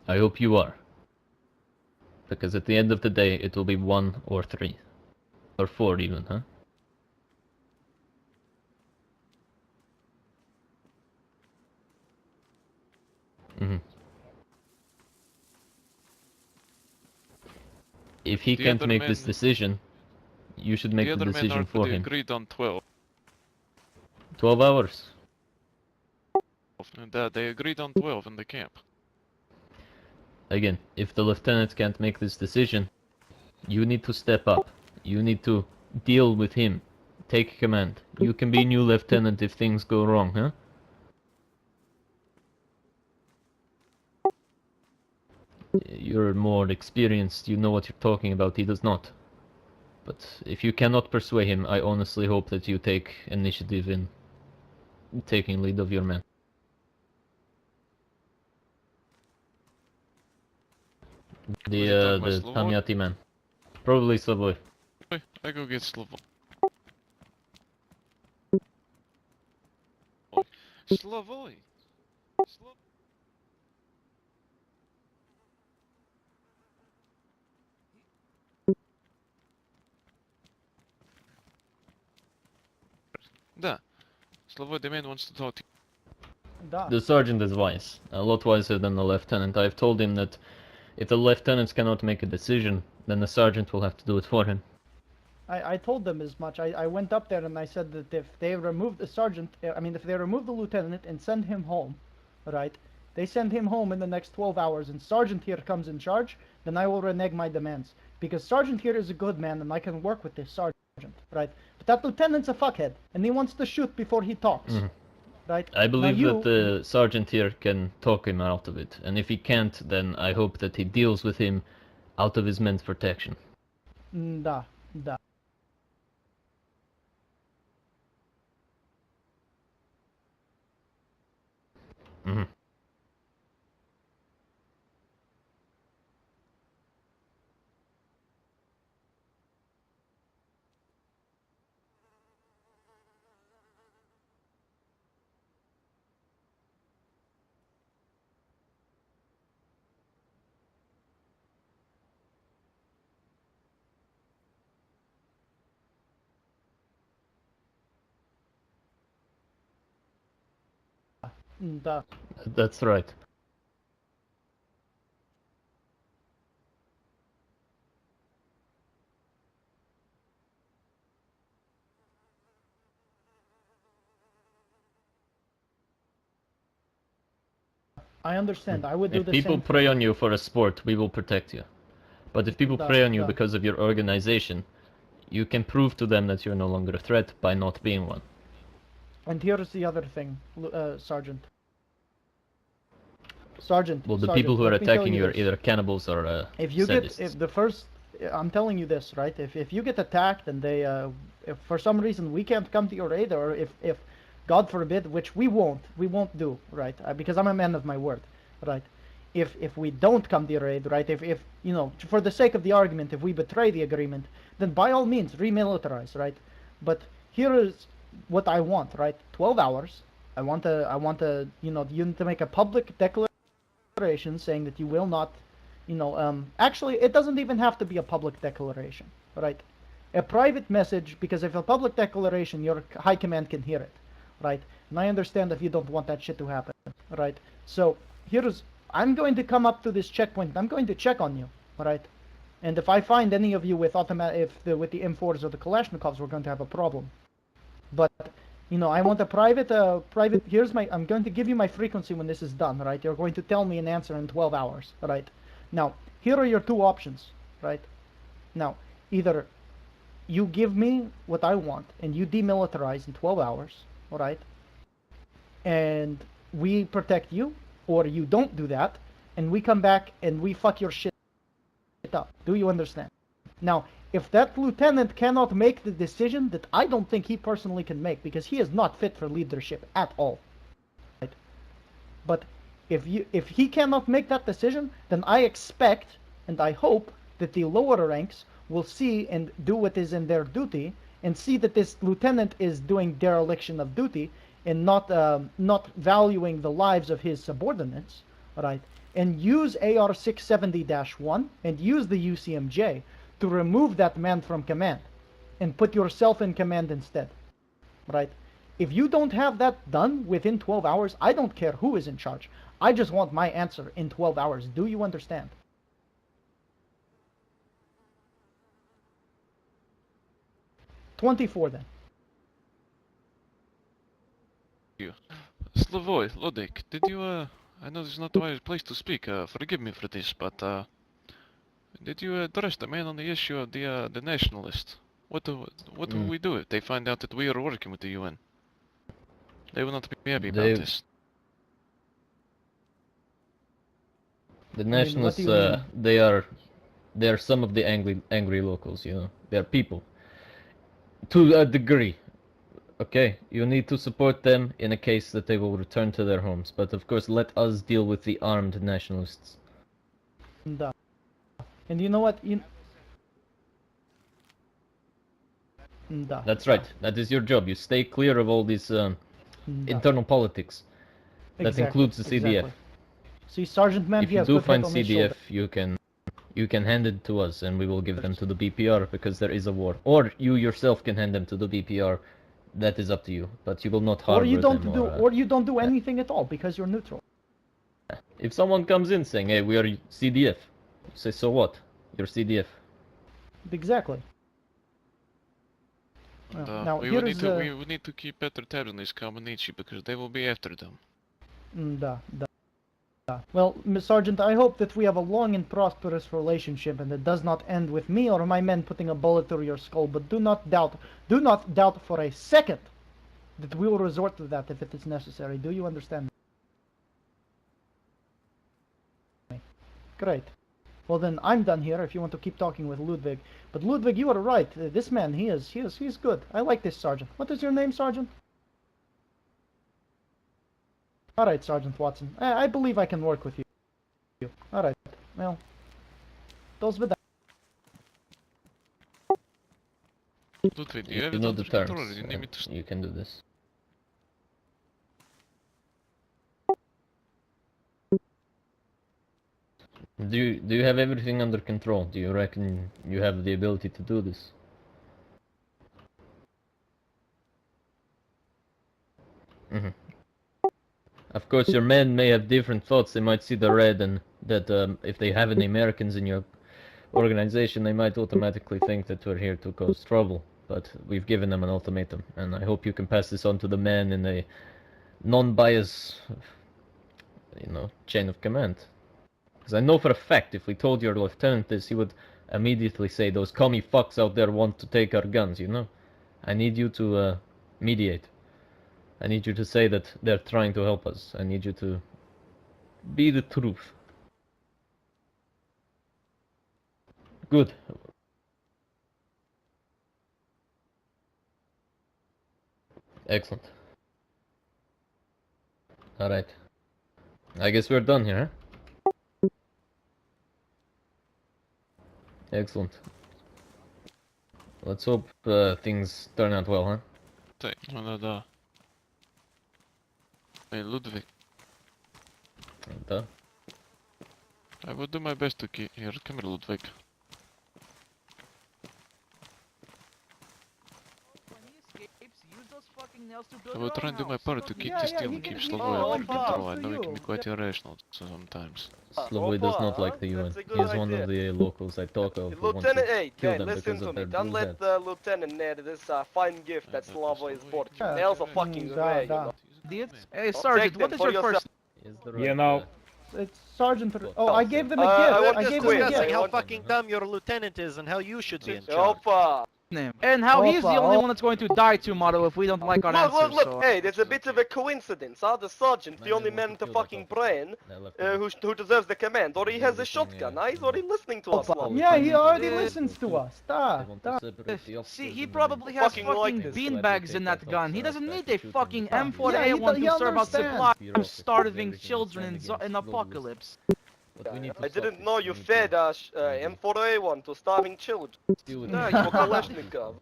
I hope you are. Because at the end of the day, it will be 1 or 3. Or 4 even, huh? Mm-hmm. If he The can't other make this men- decision, you should make The the other men decision for already him. agreed on 12. 12 hours. And they agreed on 12 in the camp. Again, if the lieutenant can't make this decision, you need to step up. You need to deal with him. Take command. You can be new lieutenant if things go wrong, huh? You're more experienced, you know what you're talking about, he does not. But if you cannot persuade him, I honestly hope that you take initiative in taking lead of your men. The Tamiati man. Probably Savoy. I go get Slavoy. Slavoy! Да. Slavoy, the man wants to talk to you. Da. The sergeant is wise, a lot wiser than the lieutenant. I've told him that if the lieutenant cannot make a decision, then the sergeant will have to do it for him. I told them as much. I went up there and I said that if they remove the sergeant, if they remove the lieutenant and send him home, right? They send him home in the next 12 hours and sergeant here comes in charge, then I will renege my demands. Because sergeant here is a good man and I can work with this sergeant, right? But that lieutenant's a fuckhead and he wants to shoot before he talks, right? I believe now that the sergeant here can talk him out of it, and if he can't, then I hope that he deals with him out of his men's protection. Da. Mhm. Da. That's right. I understand. I would do If the people same prey on you for a sport, we will protect you. But if people Da, prey on you da. because of your organization, you can prove to them that you're no longer a threat by not being one. And here's the other thing, Sergeant. Sergeant. Well, the Sergeant, people who are let me tell attacking you are this. either cannibals or If you sadists. get, if the first, I'm telling you this, right? If you get attacked and they, if for some reason we can't come to your aid, or if God forbid, which we won't do, right? Because I'm a man of my word, right? If we don't come to your aid, right? If you know, for the sake of the argument, if we betray the agreement, then by all means remilitarize, right? But here is what I want, right? 12 hours. I want to, you know, you need to make a public declaration saying that you will not, you know, actually it doesn't even have to be a public declaration, right? A private message, because if a public declaration, your high command can hear it, right? And I understand if you don't want that shit to happen, right? So here's, I'm going to come up to this checkpoint. I'm going to check on you, right? And if I find any of you with with the M4s or the Kalashnikovs, we're going to have a problem. But you know, I want a private. Here's my. I'm going to give you my frequency when this is done, right? You're going to tell me an answer in 12 hours, right? Now, here are your two options, right? Now, either you give me what I want and you demilitarize in 12 hours, all right? And we protect you, or you don't do that, and we come back and we fuck your shit up. Do you understand? Now, if that lieutenant cannot make the decision that I don't think he personally can make, because he is not fit for leadership at all, right? But if he cannot make that decision, then I expect and I hope that the lower ranks will see and do what is in their duty, and see that this lieutenant is doing dereliction of duty and not valuing the lives of his subordinates, right? And use AR 670-1 and use the UCMJ to remove that man from command and put yourself in command instead, right? If you don't have that done within 12 hours, I don't care who is in charge. I just want my answer in 12 hours. Do you understand? $24 then. You. Slavoy, Lodek, did you, I know this is not the right place to speak, forgive me for this, but, did you address the man on the issue of the nationalists? What do we do if they find out that we are working with the UN? They will not be happy about this. The what nationalists, do you mean? they are some of the angry locals, you know. They are people. To a degree. Okay, you need to support them in a case that they will return to their homes. But of course, let us deal with the armed nationalists. Da. And you know what? Da. That's right. That is your job. You stay clear of all these Da. internal politics. That Exactly, includes the CDF. exactly. See, Sergeant Man, If he you has do good head find on his CDF, shoulder. you can hand it to us, and we will give them to the BPR because there is a war. Or you yourself can hand them to the BPR that is up to you. But you will not harbor Or you don't them do, or, or you don't do anything at all because you're neutral. if someone comes in saying, "Hey, we are CDF," you say, "So what? You're CDF." Exactly. And, now we here would is need to we would need to keep better tabs on these Comaneci because they will be after them. Da. Well, Miss Sergeant, I hope that we have a long and prosperous relationship and it does not end with me or my men putting a bullet through your skull, but do not doubt for a second that we will resort to that if it is necessary. Do you understand me? Great. Well then, I'm done here if you want to keep talking with Ludwig. But Ludwig, you are right. This man, he's good. I like this Sergeant. What is your name, Sergeant? Alright, Sergeant Watson. I believe I can work with you. Alright, well, those were that. Ludwig, do you have You it know under the control terms. or do you need me to... You can do this. Do you have everything under control? Do you reckon you have the ability to do this? Of course, your men may have different thoughts. They might see the red, and that if they have any Americans in your organization, they might automatically think that we're here to cause trouble. But we've given them an ultimatum, and I hope you can pass this on to the men in a non-bias, chain of command. Because I know for a fact, if we told your lieutenant this, he would immediately say, "Those commie fucks out there want to take our guns." I need you to mediate. I need you to say that they're trying to help us. I need you to be the truth. Good. Excellent. Alright. I guess we're done here, huh? Excellent. Let's hope things turn out well, huh? No. Hey, Ludwig. Duh. I will do my best to keep... Here, come here, Ludwig. I will try and do my part to keep this deal and keep Slavoj under control. I know he can be quite irrational sometimes. Slavoj does not like the UN. He is one of the locals I talk of who want Lieutenant, to hey, kill hey, them listen because to of me. their Don't blue let heads. the lieutenant near this fine gift that Slavoj is bought you. Yeah. Nails are fucking rare, you know. Hey, Sergeant, what them is for your first... Is the You right, know, It's Sergeant. Oh, I gave them a gift. I want I this gave quiz. them a discussing gift. how want- fucking dumb your lieutenant is and how you should be in charge. Opa! name? And how he's the Opa, only oh. one that's going to die tomorrow if we don't like our answers, Look, so... hey, there's a bit of a coincidence, huh? The sergeant, the My only man man wants to to kill that fucking officer. brain, They left him. who deserves the command, or he has a Everything, shotgun, huh? He's already listening to us, Opa. Slavoj. Yeah, he already Yeah. listens to us. They want to Da. separate the See, officers he and probably men. has Fucking fucking like this. beanbags in that gun. He doesn't need a fucking Yeah, M4A1 he to serve out understands. supplies to Bureaucracy, starving everything children standing in against apocalypse. But we need to I stop didn't this. know We you need fed to M4A1 to starving children. deal with No, it. you For Kalashnikov.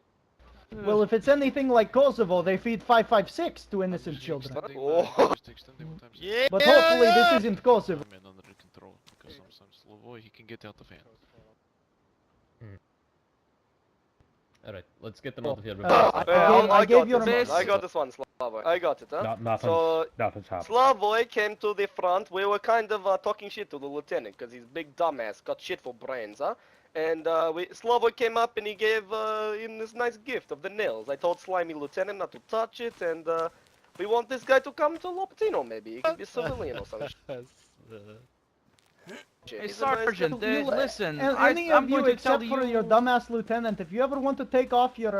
Well, if it's anything like Kosovo, they feed 556 to innocent children. Oh. Yeah. But hopefully this isn't Kosovo. Men under control, because sometimes Slavoj, he can get out of hand. Alright, let's get them out of here. I gave you I got this one, Slavoj. I got it, huh? Nothing's happened. Slavoj came to the front. We were kind of talking shit to the lieutenant because he's big dumbass, got shit for brains, huh? And Slavoj came up and he gave him this nice gift of the nails. I told slimy lieutenant not to touch it, and we want this guy to come to Lopatino, maybe. He can be civilian or some shit. Hey, He's a nice Sergeant, guy. listen, And any I'm of you going to tell except for you... your dumbass lieutenant, if you ever want to take off your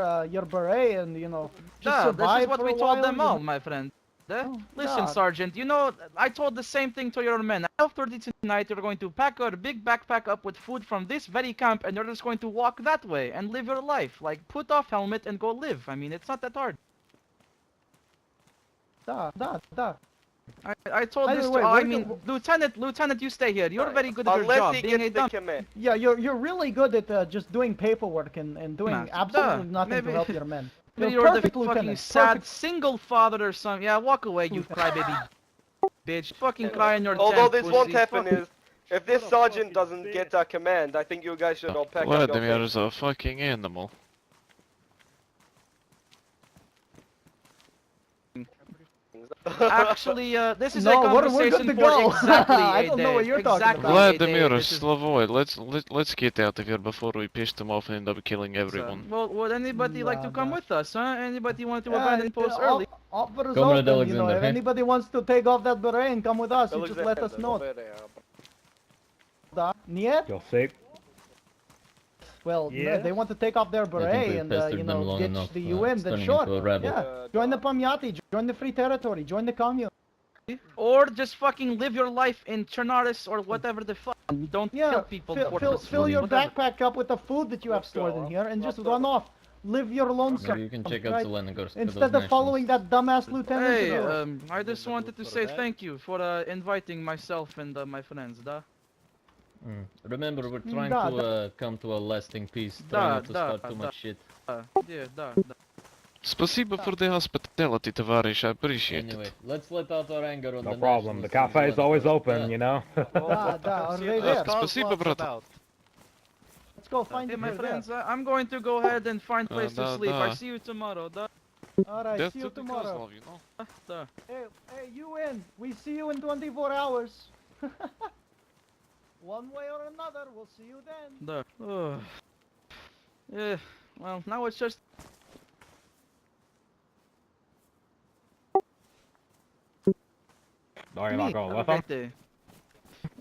beret and just Yeah, survive this is what for we a told while, them all, my friend. Listen, God. Sergeant, I told the same thing to your men. At 12:30 tonight, you're going to pack a big backpack up with food from this very camp, and you're just going to walk that way and live your life. Like, put off helmet and go live. I mean, it's not that hard. Da. I told Either this way, to... I we're mean, Lieutenant, you stay here. You're very good at your Unless job, he being a gets the dumb... command. Yeah, you're really good at just doing paperwork and doing Nah, absolutely duh, nothing maybe- to help your men. Maybe You're you're the perfect, fucking Lieutenant. sad Perfect. single father or something. Yeah, walk away, you crybaby bitch. Fucking cry in your Although tent, this won't pussy. happen Fuck- is, if this sergeant doesn't get a command, I think you guys should all pack up your Vladimir things. is a fucking animal. Actually, this is No, a we're conversation good to for go. exactly I a don't day. know what you're talking exactly about. a day. Vladimir, This is- Slavoy, let's get out of here before we piss them off and end up killing everyone. Well, would anybody like to Nah, come nah. with us, huh? Anybody want to Yeah, abandon post early? offer is Comrade open, you know. Alexander, If hey? anybody wants to take off that beret and come with us, you just let us Alexander, know. over there. Da. Niet? You'll see. Well, Yeah. they want to take off their I think beret we've and, pestered you them know, long ditch enough. the It's UN, then turning sure. into a rabble. Yeah. Join the Pamyati, join the Free Territory, join the commune. Or just fucking live your life in Chernaris or whatever the fuck. Don't Yeah, kill people. fill your whatever. backpack up with the food that you have Let's go, stored in huh? here and just Let's go. run off. Live your lonesome. Maybe you can check out right? Zelenogorsk for Instead those of following nationals. that dumbass lieutenant. Hey, of yours. I just wanted to say thank you for inviting myself and my friends, da. Remember, we're trying Da, to come to a lasting peace. Try Da, not to da, start too da. much shit. Yeah, da. Спасибо for the hospitality, товарищ. I appreciate Anyway, it. let's let out our anger on No the problem. The nationalists cafe in is always Zelenogorsk. open, Yeah. you know. Are they there? Спасибо, брат. Let's go find Hey, them my here. friends, I'm going to go ahead and find place to da, sleep. I da. see you tomorrow, da. Alright, Death see you to the tomorrow. Kozlov, you know. Da. Hey, UN, we see you in 24 hours. One way or another, we'll see you then. Da. Ugh. Yeah, well, now it's just... Oh, you're not going Have a with them? great day.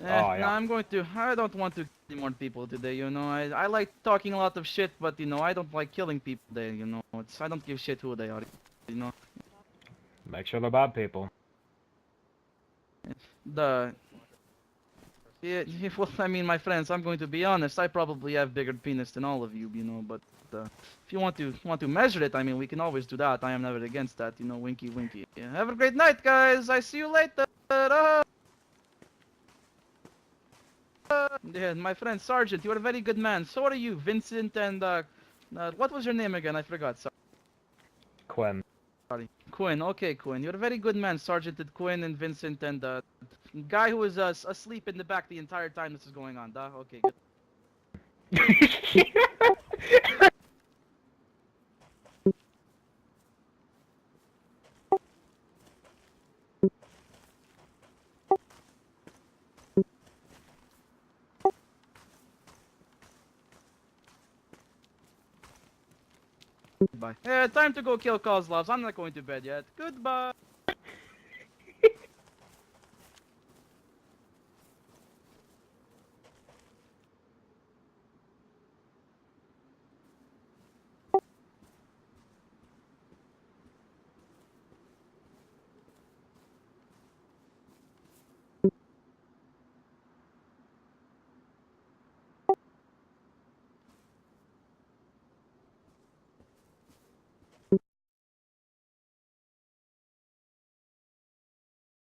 Oh, yeah. No, I'm going to. I don't want to kill more people today. You know, I like talking a lot of shit, but you know, I don't like killing people today. You know, I don't give shit who they are. You know, Make sure they're bad people. yeah. Well, I mean, my friends, I'm going to be honest. I probably have bigger penis than all of you. You know, but if you want to measure it, I mean, we can always do that. I am never against that. You know, winky, winky. Yeah, have a great night, guys. I see you later. Yeah, my friend Sergeant, you're a very good man. So are you, Vincent, and what was your name again? I forgot. Quinn. Sorry, Quinn. Okay, Quinn, you're a very good man, Sergeant Quinn and Vincent, and guy who was asleep in the back the entire time this is going on. Duh. Okay, good. Goodbye. Time to go kill Kozlovs. I'm not going to bed yet. Goodbye.